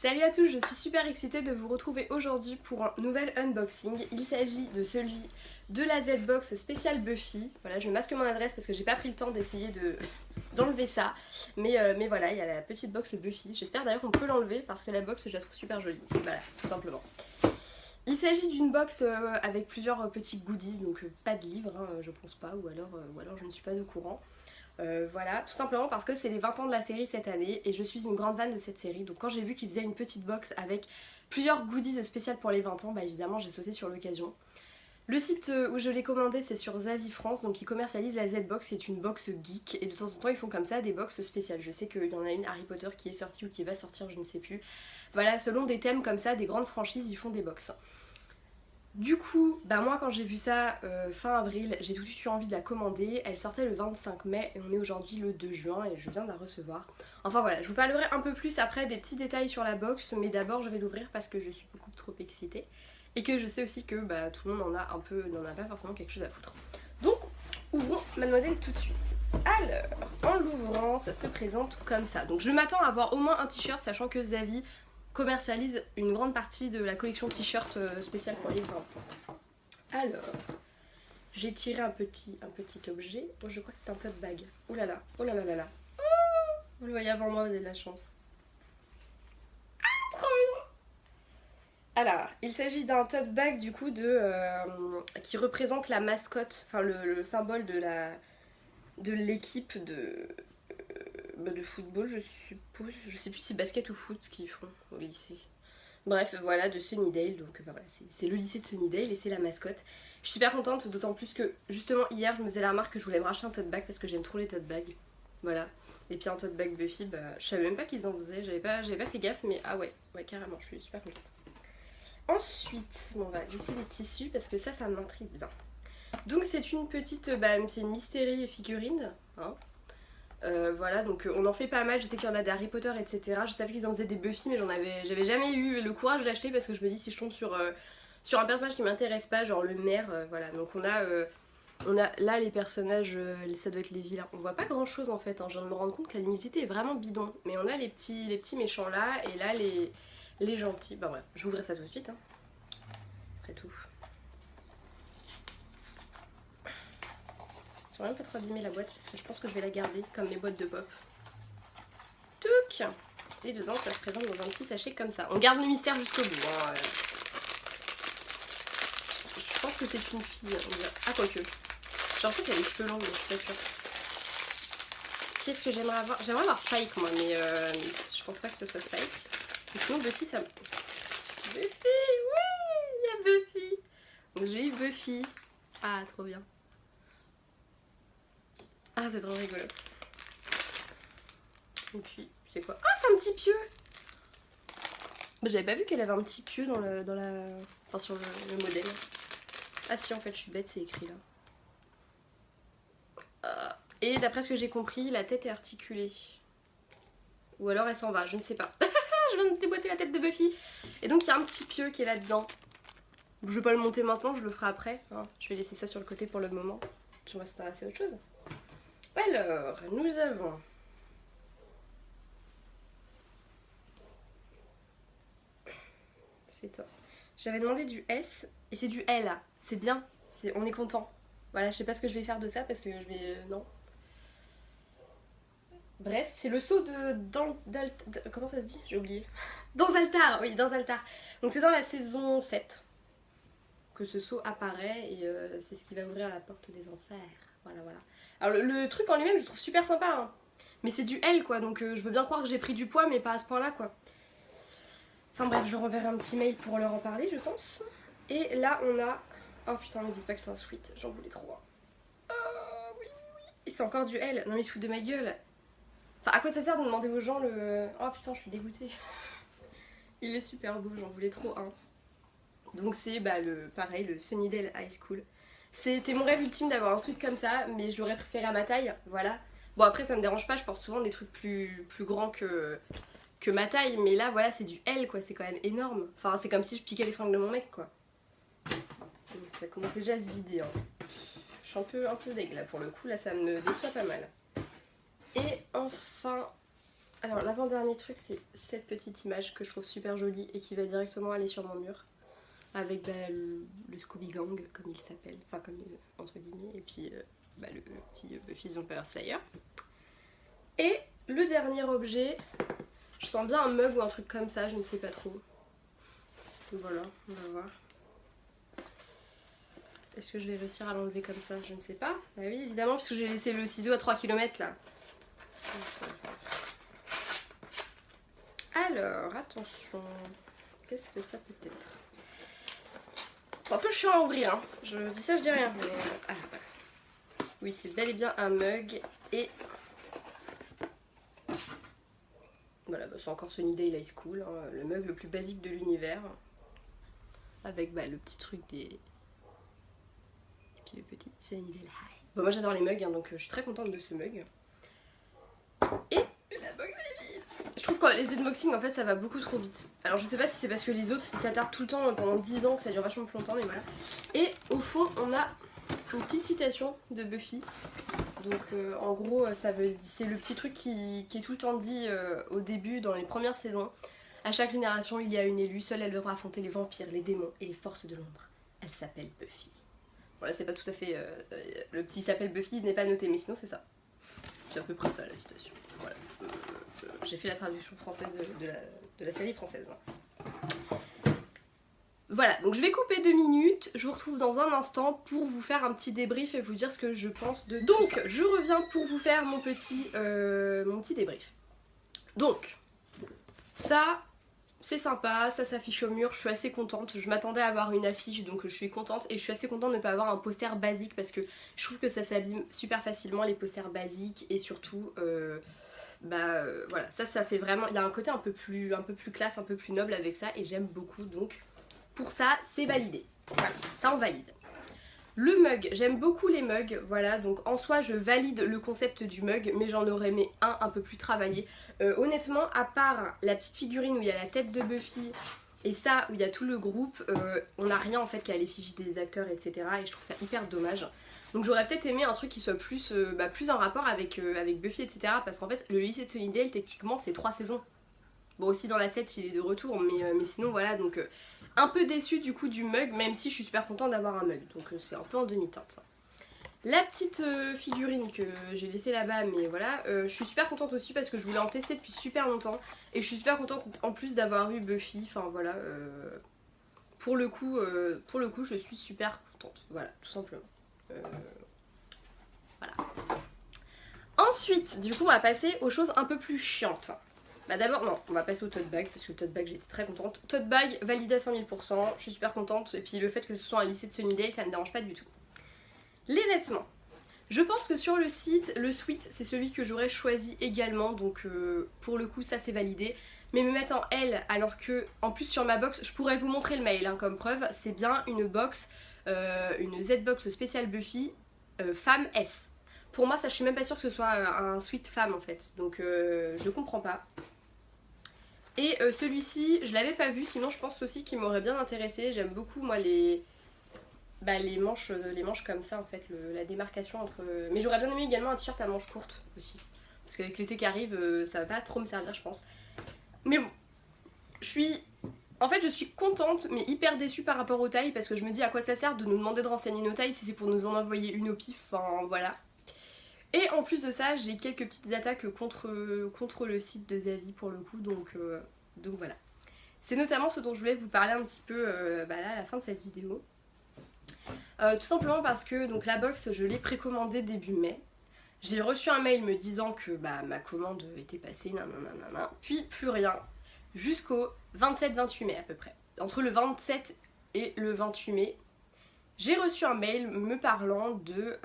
Salut à tous, je suis super excitée de vous retrouver aujourd'hui pour un nouvel unboxing. Il s'agit de celui de la Z-Box spéciale Buffy. Voilà, je masque mon adresse parce que j'ai pas pris le temps d'essayer d'enlever ça. Mais voilà, il y a la petite box Buffy. J'espère d'ailleurs qu'on peut l'enlever parce que la box, je la trouve super jolie. Voilà, tout simplement. Il s'agit d'une box avec plusieurs petits goodies, donc pas de livres, hein, je pense pas, ou alors je ne suis pas au courant. Voilà, tout simplement parce que c'est les 20 ans de la série cette année et je suis une grande fan de cette série. Donc quand j'ai vu qu'ils faisaient une petite box avec plusieurs goodies spéciales pour les 20 ans, bah évidemment j'ai sauté sur l'occasion. Le site où je l'ai commandé c'est sur Zavi France, donc ils commercialisent la Z-Box qui est une box geek et de temps en temps ils font comme ça des box spéciales. Je sais qu'il y en a une Harry Potter qui est sortie ou qui va sortir, je ne sais plus. Voilà, selon des thèmes comme ça, des grandes franchises, ils font des box. Du coup, bah moi quand j'ai vu ça fin avril, j'ai tout de suite eu envie de la commander. Elle sortait le 25 mai et on est aujourd'hui le 2 juin et je viens de la recevoir. Enfin voilà, je vous parlerai un peu plus après des petits détails sur la box, mais d'abord je vais l'ouvrir parce que je suis beaucoup trop excitée. Et que je sais aussi que bah, tout le monde en a un peu, n'en a pas forcément quelque chose à foutre. Donc, ouvrons mademoiselle tout de suite. Alors, en l'ouvrant, ça se présente comme ça. Donc je m'attends à avoir au moins un t-shirt, sachant que Zavi commercialise une grande partie de la collection t-shirt spéciale pour les 20 ans. Alors, j'ai tiré un petit objet. Oh, je crois que c'est un tote bag. Oh là là, oh là là là là. Oh, vous le voyez avant moi, vous avez de la chance. Ah, trop bien. Alors, il s'agit d'un tote bag du coup qui représente la mascotte, enfin le symbole de l'équipe de football, je suppose. Je sais plus si c'est basket ou foot qu'ils font au lycée. Bref, voilà, de Sunnydale, donc bah, voilà, c'est le lycée de Sunnydale et c'est la mascotte. Je suis super contente, d'autant plus que justement hier je me faisais la remarque que je voulais me racheter un tote bag parce que j'aime trop les tote bags. Voilà. Et puis un tote bag Buffy, bah je savais même pas qu'ils en faisaient, j'avais pas fait gaffe, mais ah ouais, carrément, je suis super contente. Ensuite, bon, on va laisser les tissus parce que ça m'intrigue bien. Donc c'est une petite, c'est une mystérie figurine, hein. Voilà, donc on en fait pas mal, je sais qu'il y en a des Harry Potter, etc. Je savais qu'ils en faisaient des Buffy, mais j'avais jamais eu le courage d'acheter parce que je me dis si je tombe sur un personnage qui m'intéresse pas, genre le maire, voilà. Donc on a là les personnages, ça doit être les vilains. On voit pas grand chose en fait, hein. Je viens de me rendre compte que la luminosité est vraiment bidon. Mais on a les petits méchants là, et là les gentils. Bah ouais, je vous ouvrirai ça tout de suite, hein. Après tout. J'ai vraiment pas trop abîmé la boîte parce que je pense que je vais la garder comme mes boîtes de pop. Touc. Et dedans ça se présente dans un petit sachet comme ça. On garde le mystère jusqu'au bout, hein. Je pense que c'est une fille, on dirait. Ah, quoique. J'ai l'impression qu'elle a les cheveux longs, mais je suis pas sûre. Qu'est-ce que j'aimerais avoir? J'aimerais avoir Spike moi, mais je pense pas que ce soit Spike. Et sinon Buffy ça... Buffy, oui, il y a Buffy. Donc j'ai eu Buffy. Ah, trop bien. Ah, c'est trop rigolo. Et puis, c'est quoi? Ah, c'est un petit pieu. J'avais pas vu qu'elle avait un petit pieu enfin, sur le modèle. Ah si, en fait, je suis bête, c'est écrit là. Et d'après ce que j'ai compris, la tête est articulée. Ou alors elle s'en va, je ne sais pas. Je viens de déboîter la tête de Buffy. Et donc il y a un petit pieu qui est là-dedans. Je vais pas le monter maintenant, je le ferai après, hein. Je vais laisser ça sur le côté pour le moment. Puis on va s'intéresser à autre chose. Alors, nous avons... C'est toi. J'avais demandé du S et c'est du L. C'est bien, on est content. Voilà, je sais pas ce que je vais faire de ça parce que je vais... non. Bref, c'est le saut comment ça se dit? J'ai oublié. Dans Altar, oui, dans Altar. Donc c'est dans la saison 7 que ce saut apparaît et c'est ce qui va ouvrir la porte des enfers. Voilà, voilà. Alors le truc en lui-même, je le trouve super sympa, hein. Mais c'est du L, quoi, donc je veux bien croire que j'ai pris du poids, mais pas à ce point-là, quoi. Enfin bref, je leur enverrai un petit mail pour leur en parler, je pense. Et là, on a... Oh putain, me dites pas que c'est un sweat, j'en voulais trop. Oh, oui, oui, oui. Et c'est encore du L. Non mais ils se foutent de ma gueule. Enfin, à quoi ça sert de demander aux gens le... Oh putain, je suis dégoûtée. Il est super beau, j'en voulais trop un. Donc c'est pareil, le Sunnydale High School. C'était mon rêve ultime d'avoir un sweat comme ça, mais je l'aurais préféré à ma taille, voilà. Bon après ça me dérange pas, je porte souvent des trucs plus grands que ma taille, mais là voilà c'est du L quoi, c'est quand même énorme. Enfin c'est comme si je piquais les fringues de mon mec quoi. Donc, ça commence déjà à se vider, hein. Je suis un peu deg là pour le coup, là ça me déçoit pas mal. Et enfin Alors l'avant-dernier truc, c'est cette petite image que je trouve super jolie et qui va directement aller sur mon mur. Avec le Scooby Gang, comme il s'appelle, enfin comme il, entre guillemets, et puis le petit Buffy the Vampire Slayer. Et le dernier objet, je sens bien un mug ou un truc comme ça, je ne sais pas trop. Voilà, on va voir. Est-ce que je vais réussir à l'enlever comme ça? Je ne sais pas. Bah oui, évidemment, puisque j'ai laissé le ciseau à 3 km là. Alors, attention. Qu'est-ce que ça peut être? C'est un peu chiant à ouvrir, hein. Je dis ça, je dis rien. Mais... ah, voilà. Oui, c'est bel et bien un mug. Et... voilà, bah, c'est encore Sunnydale High School. Hein, le mug le plus basique de l'univers. Avec le petit truc des... et puis le petit Sunnydale High. Bon, moi j'adore les mugs, hein, donc je suis très contente de ce mug. Et la box est vide. Je trouve que les unboxings en fait ça va beaucoup trop vite. Alors je sais pas si c'est parce que les autres ils s'attardent tout le temps pendant 10 ans que ça dure vachement plus longtemps, mais voilà. Et au fond on a une petite citation de Buffy. Donc en gros c'est le petit truc qui est tout le temps dit au début dans les premières saisons. À chaque génération il y a une élue, seule elle devra affronter les vampires, les démons et les forces de l'ombre. Elle s'appelle Buffy. Voilà, c'est pas tout à fait... le petit s'appelle Buffy n'est pas noté, mais sinon c'est ça. C'est à peu près ça la citation. Voilà. J'ai fait la traduction française de la série française. Voilà, donc je vais couper 2 minutes, je vous retrouve dans un instant pour vous faire un petit débrief et vous dire ce que je pense de tout ça. Je reviens pour vous faire mon petit débrief. Donc, ça, c'est sympa, ça s'affiche au mur, je suis assez contente. Je m'attendais à avoir une affiche, donc je suis contente. Et je suis assez contente de ne pas avoir un poster basique parce que je trouve que ça s'abîme super facilement les posters basiques. Et surtout, voilà, ça fait vraiment... il y a un côté un peu plus classe, un peu plus noble avec ça et j'aime beaucoup. Donc pour ça, c'est validé. Voilà, ça on valide. Le mug, j'aime beaucoup les mugs, voilà, donc en soi je valide le concept du mug, mais j'en aurais aimé un peu plus travaillé. Honnêtement, à part la petite figurine où il y a la tête de Buffy et ça où il y a tout le groupe, on n'a rien en fait qu'à l'effigie des acteurs, etc. Et je trouve ça hyper dommage. Donc j'aurais peut-être aimé un truc qui soit plus en rapport avec Buffy, etc. Parce qu'en fait, le lycée de Sunnydale, techniquement, c'est 3 saisons. Bon, aussi dans la 7, il est de retour, mais sinon, voilà, donc... un peu déçue du coup du mug, même si je suis super contente d'avoir un mug, donc c'est un peu en demi-teinte ça. La petite figurine que j'ai laissée là-bas, mais voilà, je suis super contente aussi parce que je voulais en tester depuis super longtemps et je suis super contente en plus d'avoir eu Buffy, enfin voilà, pour le coup je suis super contente, voilà, tout simplement. Voilà. Ensuite, du coup on va passer aux choses un peu plus chiantes. Bah d'abord, non, on va passer au tote bag parce que le tote bag j'étais très contente. Tote bag validé à 100 000%, je suis super contente et puis le fait que ce soit un lycée de Sunnydale ça me dérange pas du tout. Les vêtements. Je pense que sur le site, le sweat c'est celui que j'aurais choisi également donc pour le coup ça c'est validé. Mais me mettre en L alors que en plus sur ma box, je pourrais vous montrer le mail hein, comme preuve, c'est bien une box, une Z-box spéciale Buffy femme S. Pour moi ça je suis même pas sûre que ce soit un sweat femme en fait, donc je comprends pas. Et celui-ci, je l'avais pas vu, sinon je pense aussi qu'il m'aurait bien intéressé. J'aime beaucoup moi les manches comme ça en fait, la démarcation entre... Mais j'aurais bien aimé également un t-shirt à manches courtes aussi. Parce qu'avec l'été qui arrive, ça va pas trop me servir je pense. Mais bon, je suis contente mais hyper déçue par rapport aux tailles parce que je me dis à quoi ça sert de nous demander de renseigner nos tailles si c'est pour nous en envoyer une au pif, enfin voilà. Et en plus de ça, j'ai quelques petites attaques contre le site de Zavvi pour le coup, donc voilà. C'est notamment ce dont je voulais vous parler un petit peu là, à la fin de cette vidéo. Tout simplement parce que donc, la box, je l'ai précommandée début mai. J'ai reçu un mail me disant que ma commande était passée, nanana, puis plus rien, jusqu'au 27-28 mai à peu près. Entre le 27 et le 28 mai, j'ai reçu un mail me parlant de...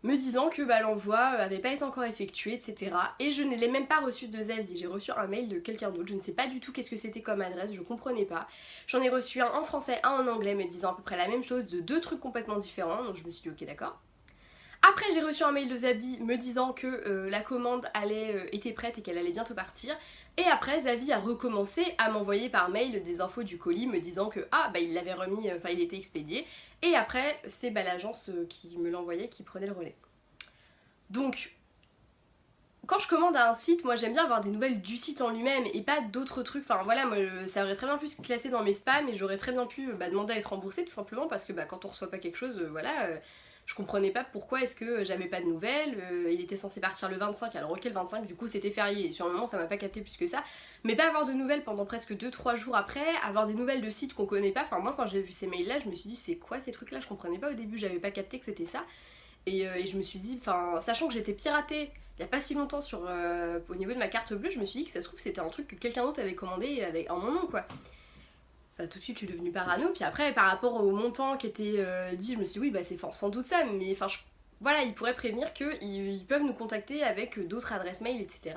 me disant que l'envoi avait pas été encore effectué, etc. Et je ne l'ai même pas reçu de Zavvi, j'ai reçu un mail de quelqu'un d'autre, je ne sais pas du tout qu'est-ce que c'était comme adresse, je comprenais pas. J'en ai reçu un en français, un en anglais me disant à peu près la même chose de 2 trucs complètement différents, donc je me suis dit ok d'accord. Après j'ai reçu un mail de Zavvi me disant que la commande était prête et qu'elle allait bientôt partir. Et après Zavvi a recommencé à m'envoyer par mail des infos du colis me disant que il l'avait remis, il était expédié. Et après c'est l'agence qui me l'envoyait qui prenait le relais. Donc quand je commande à un site, moi j'aime bien avoir des nouvelles du site en lui-même et pas d'autres trucs. Enfin voilà, moi ça aurait très bien pu se classer dans mes spams et j'aurais très bien pu demander à être remboursée tout simplement parce que quand on reçoit pas quelque chose, je comprenais pas pourquoi est-ce que j'avais pas de nouvelles. Il était censé partir le 25, alors ok le 25 du coup c'était férié et sur le moment ça m'a pas capté plus que ça. Mais pas avoir de nouvelles pendant presque 2-3 jours après, avoir des nouvelles de sites qu'on connaît pas. Enfin moi quand j'ai vu ces mails là je me suis dit c'est quoi ces trucs là, je comprenais pas au début, j'avais pas capté que c'était ça. Et je me suis dit, sachant que j'étais piratée il y a pas si longtemps au niveau de ma carte bleue, je me suis dit que ça se trouve c'était un truc que quelqu'un d'autre avait commandé en mon nom quoi. Tout de suite je suis devenue parano, puis après par rapport au montant qui était dit, je me suis dit oui bah c'est sans doute ça, mais voilà, ils pourraient prévenir qu'ils peuvent nous contacter avec d'autres adresses mail, etc.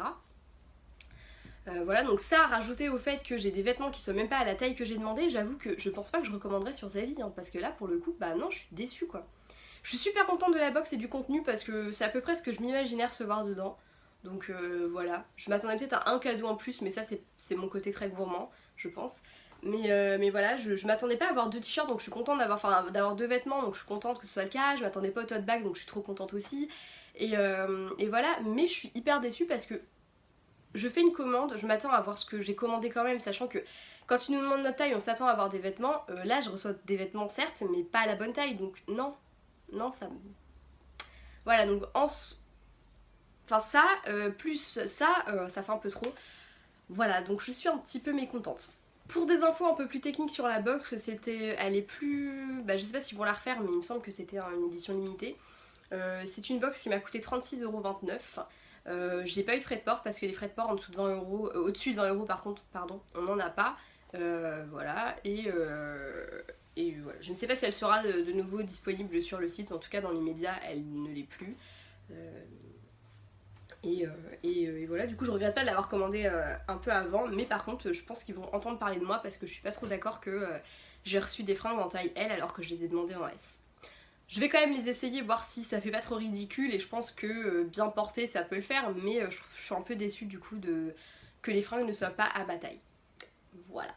Voilà, donc ça, rajouté au fait que j'ai des vêtements qui sont même pas à la taille que j'ai demandé, j'avoue que je pense pas que je recommanderais sur Zavi, hein, parce que là pour le coup, bah non, je suis déçue quoi. Je suis super contente de la box et du contenu parce que c'est à peu près ce que je m'imaginais recevoir dedans. Donc voilà, je m'attendais peut-être à un cadeau en plus, mais ça c'est mon côté très gourmand, je pense. Mais voilà, je m'attendais pas à avoir 2 t-shirts, donc je suis contente d'avoir 2 vêtements, donc je suis contente que ce soit le cas. Je m'attendais pas au tote bag, donc je suis trop contente aussi. Et voilà, mais je suis hyper déçue parce que je fais une commande, je m'attends à voir ce que j'ai commandé quand même, sachant que quand ils nous demandent notre taille, on s'attend à avoir des vêtements. Là, je reçois des vêtements certes, mais pas à la bonne taille, donc non, ça... Voilà, donc plus ça, ça fait un peu trop. Voilà, donc je suis un petit peu mécontente. Pour des infos un peu plus techniques sur la box, elle est plus... je sais pas s'ils vont la refaire, mais il me semble que c'était une édition limitée. C'est une box qui m'a coûté 36,29€. J'ai pas eu de frais de port parce que les frais de port en dessous de 20€, au-dessus de 20€ par contre, pardon, on n'en a pas. Voilà, et voilà. Je ne sais pas si elle sera de nouveau disponible sur le site, en tout cas dans les médias elle ne l'est plus. Et voilà, du coup je regrette pas de l'avoir commandé un peu avant, mais par contre je pense qu'ils vont entendre parler de moi parce que je suis pas trop d'accord que j'ai reçu des fringues en taille L alors que je les ai demandées en S. Je vais quand même les essayer, voir si ça fait pas trop ridicule, et je pense que bien porté ça peut le faire, mais je suis un peu déçue du coup que les fringues ne soient pas à ma taille. Voilà.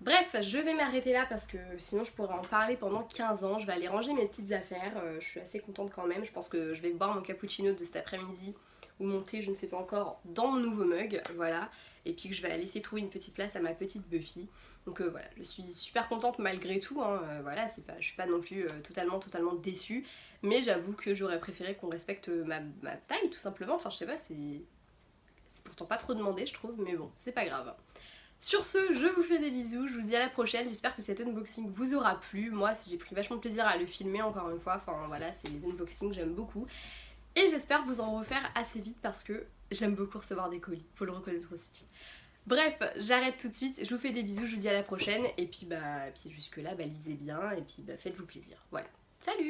Bref, je vais m'arrêter là parce que sinon je pourrais en parler pendant 15 ans. Je vais aller ranger mes petites affaires, je suis assez contente quand même. Je pense que je vais boire mon cappuccino de cet après-midi ou mon thé, je ne sais pas encore, dans mon nouveau mug, voilà. Et puis que je vais aller essayer de trouver une petite place à ma petite Buffy. Donc voilà, je suis super contente malgré tout, hein. Voilà, je suis pas non plus totalement déçue. Mais j'avoue que j'aurais préféré qu'on respecte ma taille tout simplement. Enfin je sais pas, c'est pourtant pas trop demandé je trouve, mais bon, c'est pas grave. Sur ce, je vous fais des bisous, je vous dis à la prochaine, j'espère que cet unboxing vous aura plu. Moi j'ai pris vachement de plaisir à le filmer encore une fois, enfin voilà, c'est les unboxings, j'aime beaucoup. Et j'espère vous en refaire assez vite parce que j'aime beaucoup recevoir des colis, faut le reconnaître aussi. Bref, j'arrête tout de suite, je vous fais des bisous, je vous dis à la prochaine, et puis jusque là, lisez bien, et puis faites-vous plaisir. Voilà, salut!